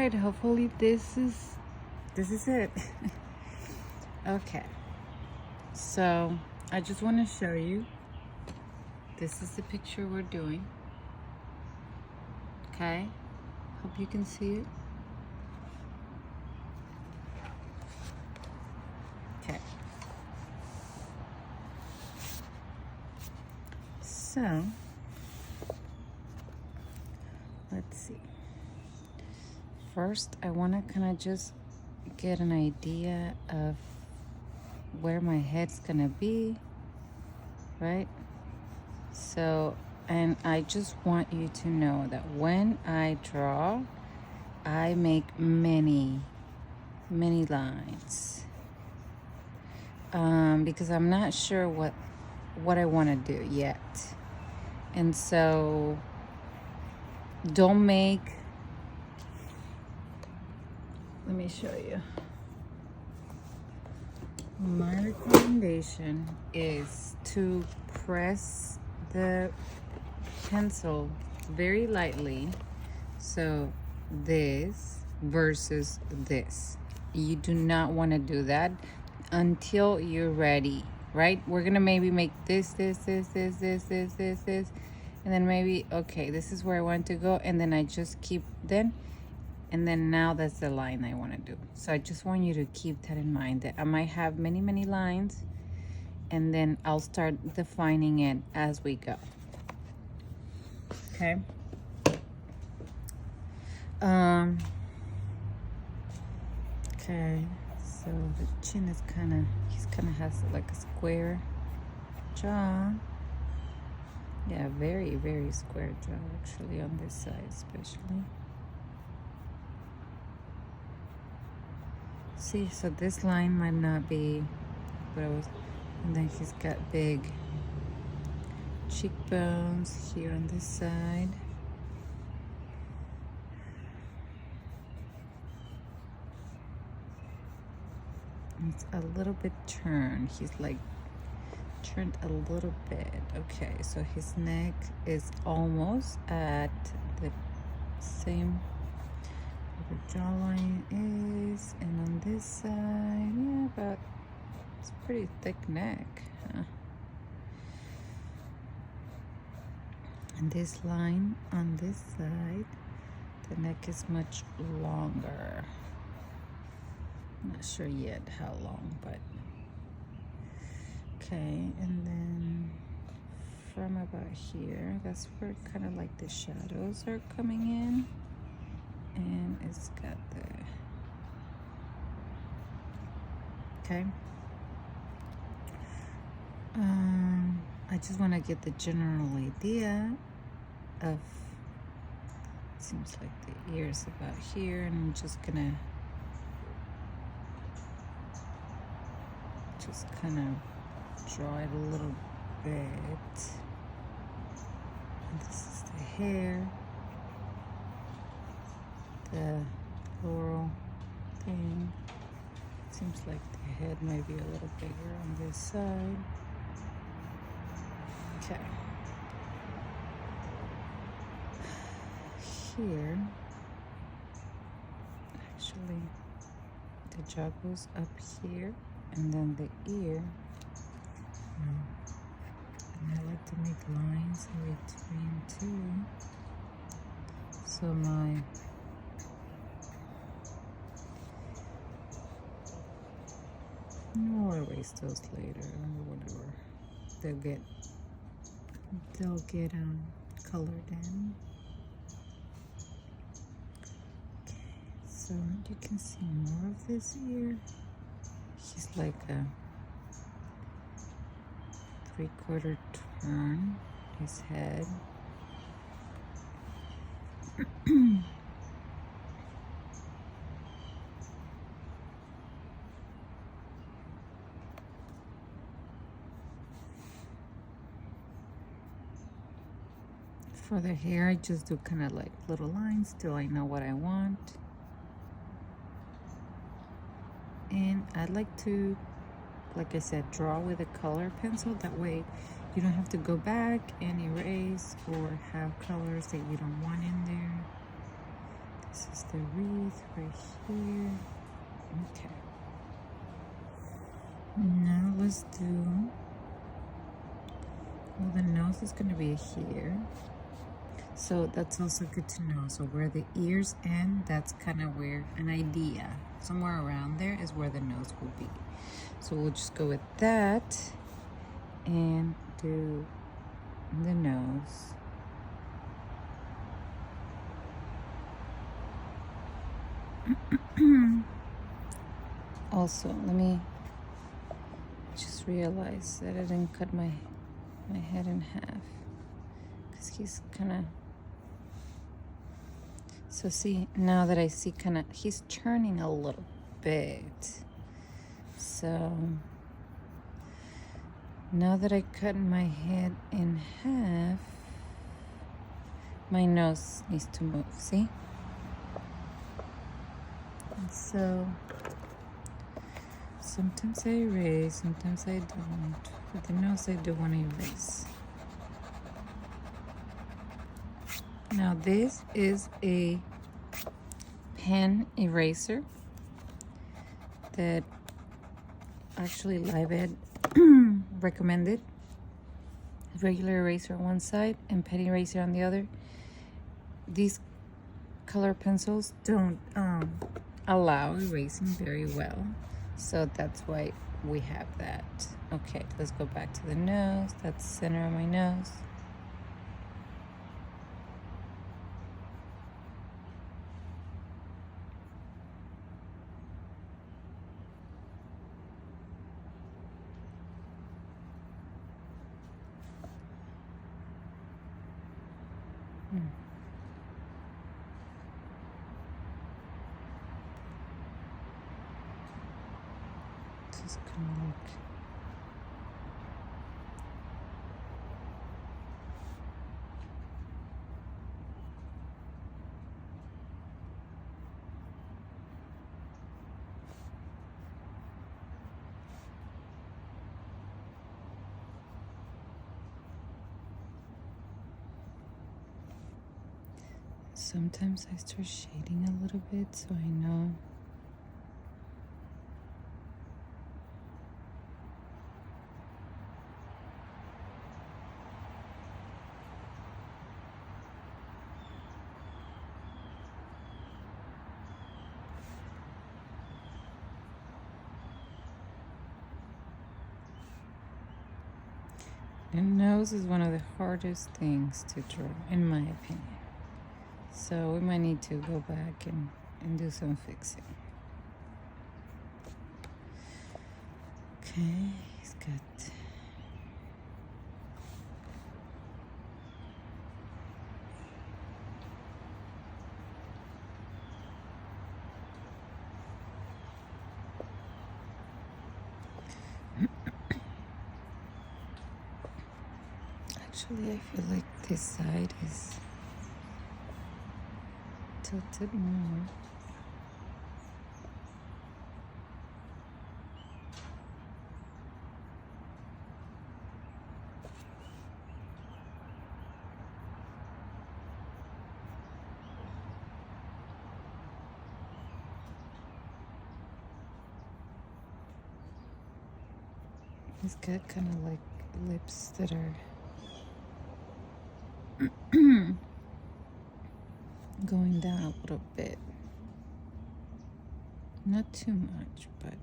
right, hopefully this is it. Okay, so I just want to show you, this is the picture we're doing. Okay, hope you can see it. Okay, so let's see. First, I want to kind of just get an idea of where my head's gonna be, right? So, and I just want you to know that when I draw, I make many lines, because I'm not sure what I want to do yet. And so don't make, let me show you. My recommendation is to press the pencil very lightly. So this versus this. You do not want to do that until you're ready, right? We're gonna maybe make this, and then maybe, okay, this is where I want to go, and then I just keep and then now that's the line I want to do. So I just want you to keep that in mind, that I might have many lines, and then I'll start defining it as we go. Okay. Okay, so the chin is he's kind of has like a square jaw. Yeah, very square jaw actually, on this side especially. See, so this line might not be what I was, and then he's got big cheekbones here on this side. It's a little bit turned. He's like turned a little bit. Okay, so his neck is almost at the same where the jawline is, and on this side, yeah, but it's a pretty thick neck, huh? And this line on this side, the neck is much longer. I'm not sure yet how long, but okay. And then from about here, that's where kind of like the shadows are coming in, and it's got the, okay. I just want to get the general idea of, seems like the ears about here, and I'm just gonna just kind of draw it a little bit. And this is the hair, the floral thing. Seems like the head might be a little bigger on this side. Okay. Here, actually, the jaw goes up here, and then the ear. And I like to make lines in between too. So my I'll erase those later or whatever. They'll get colored in. Okay, so you can see more of this ear. He's like a 3/4 turn, his head. For the hair, I just do kind of like little lines till I know what I want. And I like to, like I said, draw with a color pencil. That way you don't have to go back and erase or have colors that you don't want in there. This is the wreath right here. Okay. Now let's do, well, the nose is going to be here. So that's also good to know. So where the ears end, that's kind of where an idea. Somewhere around there is where the nose will be. So we'll just go with that and do the nose. Also, let me just realize that I didn't cut my head in half, because he's kind of, so see, now that I see kind of, he's turning a little bit. So now that I cut my head in half, my nose needs to move, see? And so sometimes I erase, sometimes I don't. With the nose, I do want to erase. Now this is a pen eraser that actually Live Ed recommended. Regular eraser on one side and pen eraser on the other. These color pencils don't allow erasing very well, so that's why we have that. Okay, let's go back to the nose. That's the center of my nose. Just kind of like, sometimes I start shading a little bit so I know. And nose is one of the hardest things to draw, in my opinion. So we might need to go back and do some fixing. Okay, he's got... Actually, I feel like this side is tilted more. He's got kind of like lips that are going down a little bit. Not too much, but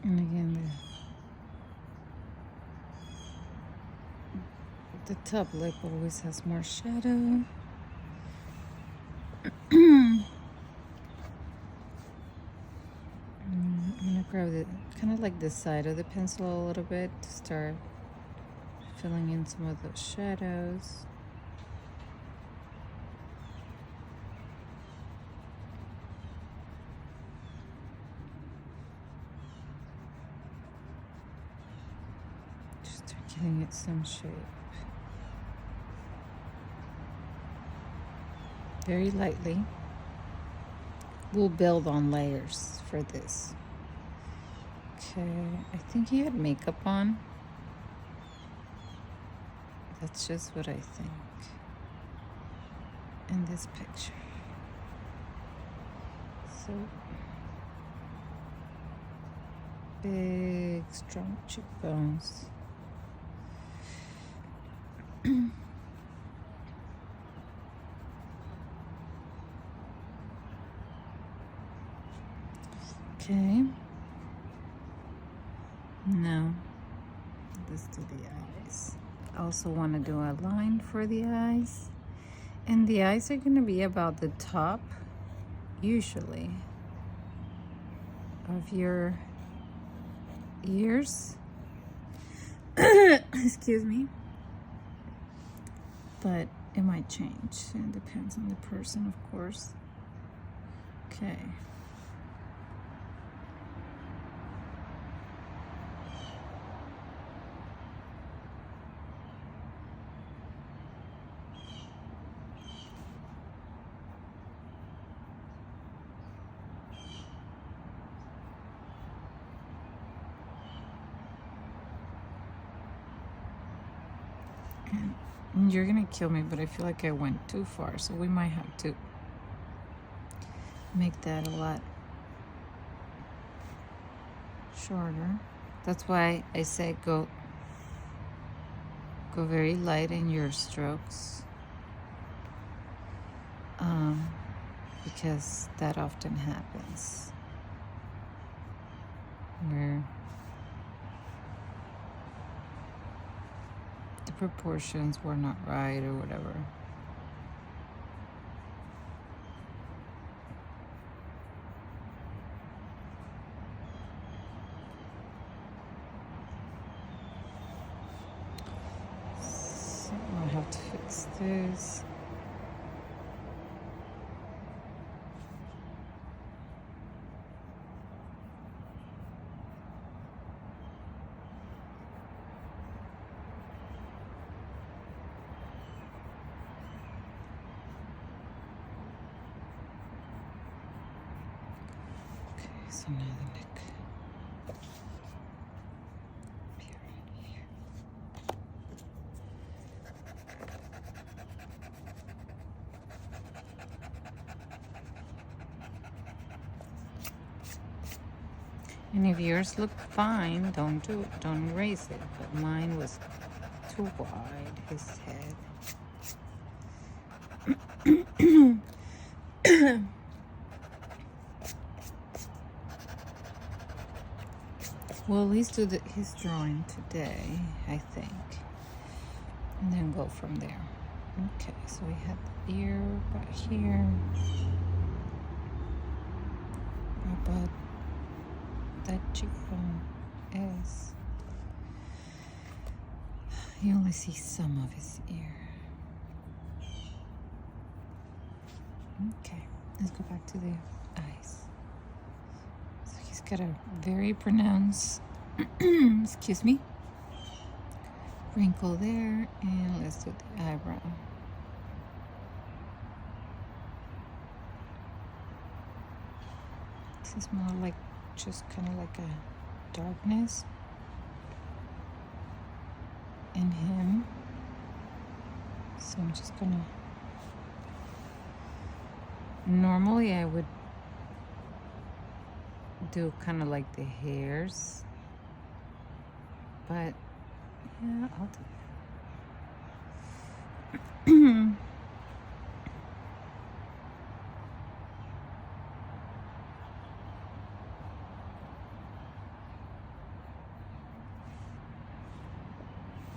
and again The top lip always has more shadow. I'm gonna grab the kind of like the side of the pencil a little bit to start filling in some of those shadows. Just start giving it some shape. Very lightly. We'll build on layers for this. Okay, I think he had makeup on. That's just what I think in this picture. So big, strong cheekbones. Okay. Now, let's do the eyes. I also want to do a line for the eyes. And the eyes are going to be about the top, usually, of your ears. Excuse me. But it might change. It depends on the person, of course. Okay. And you're gonna kill me, but I feel like I went too far, so we might have to make that a lot shorter. That's why I say go very light in your strokes, because that often happens where the proportions were not right or whatever. So I have to fix this. So now the neck. Here, here. And if yours look fine, don't erase it. But mine was too wide, his head. Well, at least do his drawing today, I think. And then go from there. Okay, so we have the ear right here. About that cheekbone is. You only see some of his ear. Okay, let's go back to the eyes. So he's got a very pronounced, excuse me, wrinkle there, and let's do the eyebrow. This is more like just kind of like a darkness in him. So I'm just gonna, normally I would do kind of like the hairs, but yeah, I'll do it.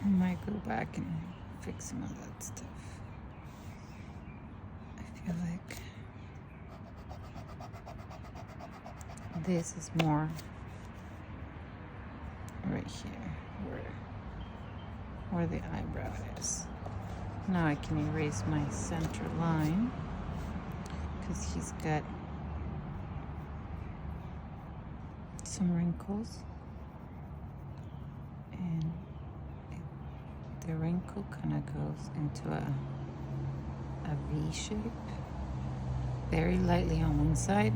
I might go back and fix some of that stuff. I feel like this is more right here, where the eyebrow is. Now I can erase my center line because he's got some wrinkles, and the wrinkle kind of goes into a V shape, very lightly on one side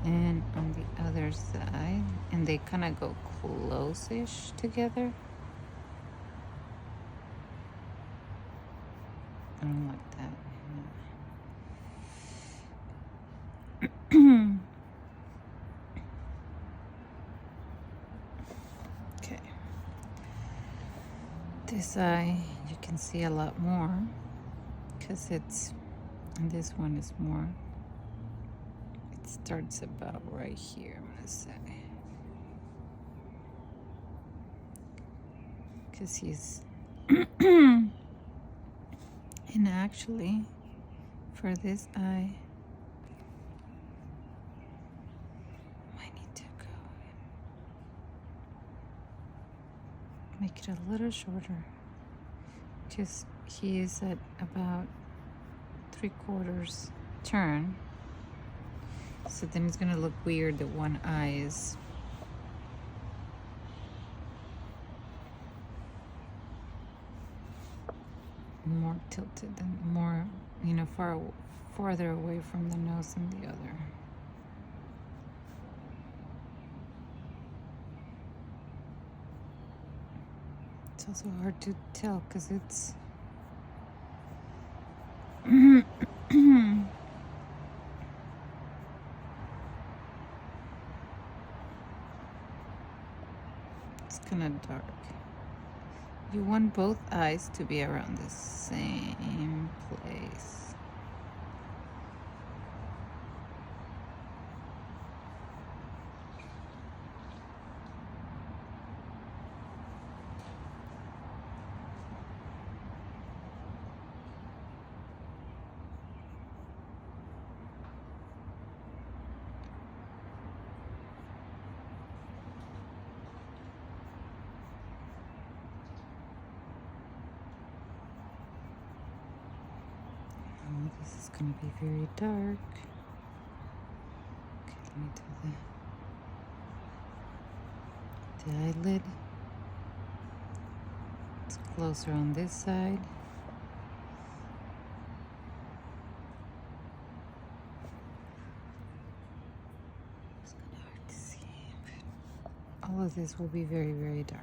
and on the other side, and they kind of go close-ish together. I don't like that. Okay. This eye, you can see a lot more because and this one is more, it starts about right here, I'm gonna say. Because he's, and actually, for this eye, I need to go and make it a little shorter, because he is at about 3/4 turn. So then it's gonna look weird that one eye is more tilted than more, farther away from the nose than the other. It's also hard to tell because it's it's kind of dark. You want both eyes to be around the same place. This is going to be very dark. Okay, let me do the eyelid. It's closer on this side. It's kind of hard to see, but all of this will be very, very dark.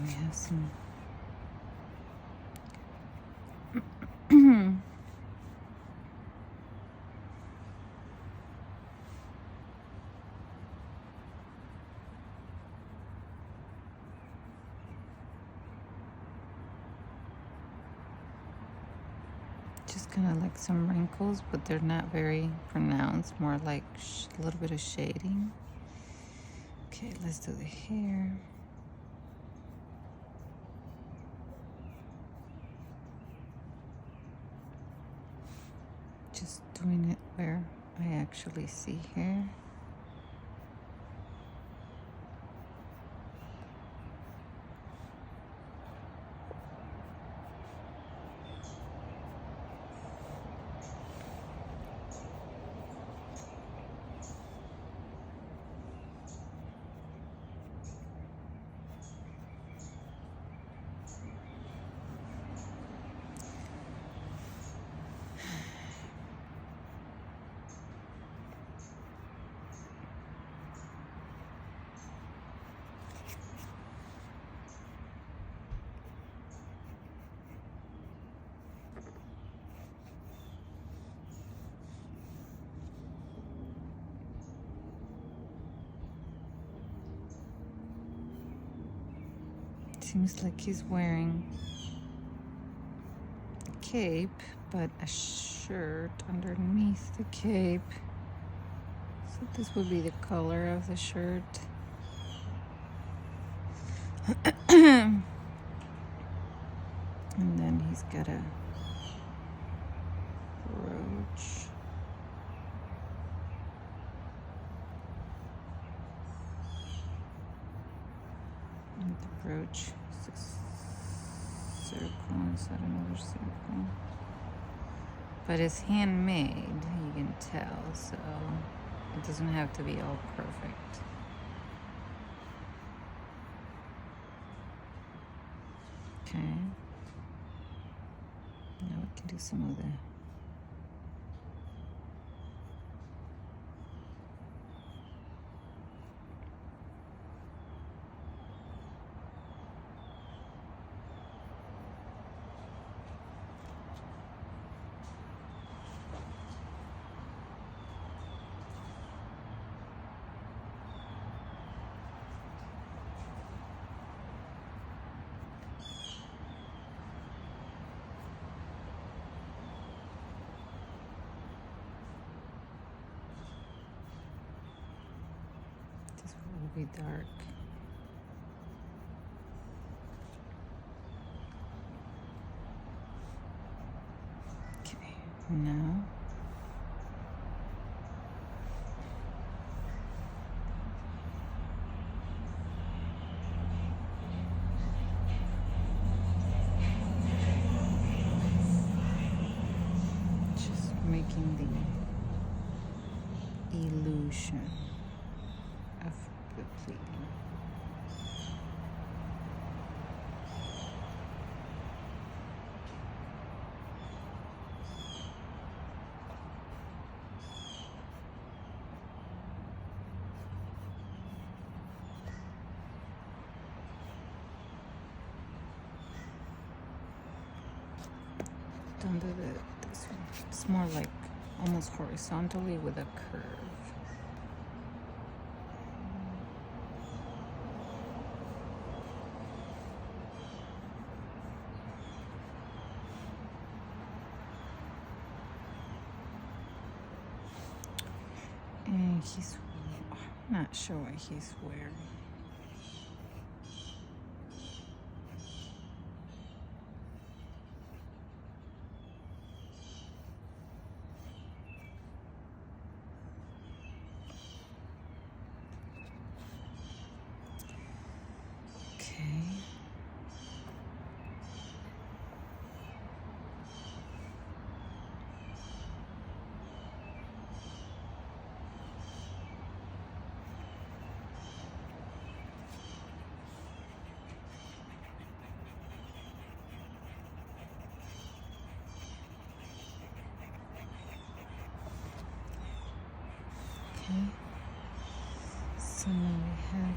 We have some just kind of like some wrinkles, but they're not very pronounced, more like a little bit of shading. Okay, let's do the hair. Just doing it where I actually see hair. Seems like he's wearing a cape, but a shirt underneath the cape. So this would be the color of the shirt. And then he's got a brooch. And the brooch is a circle inside another circle. But it's handmade, you can tell, so it doesn't have to be all perfect. Okay. Now we can do some of the will be dark. Okay, now just making the illusion of the pleating. Don't do this one. It's more like almost horizontally with a curve. And I'm not sure what he's wearing. Okay, so now we have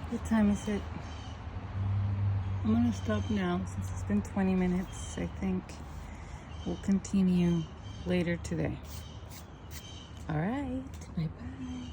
what time is it? I'm gonna stop now since it's been 20 minutes. I think we'll continue later today. All right, bye-bye.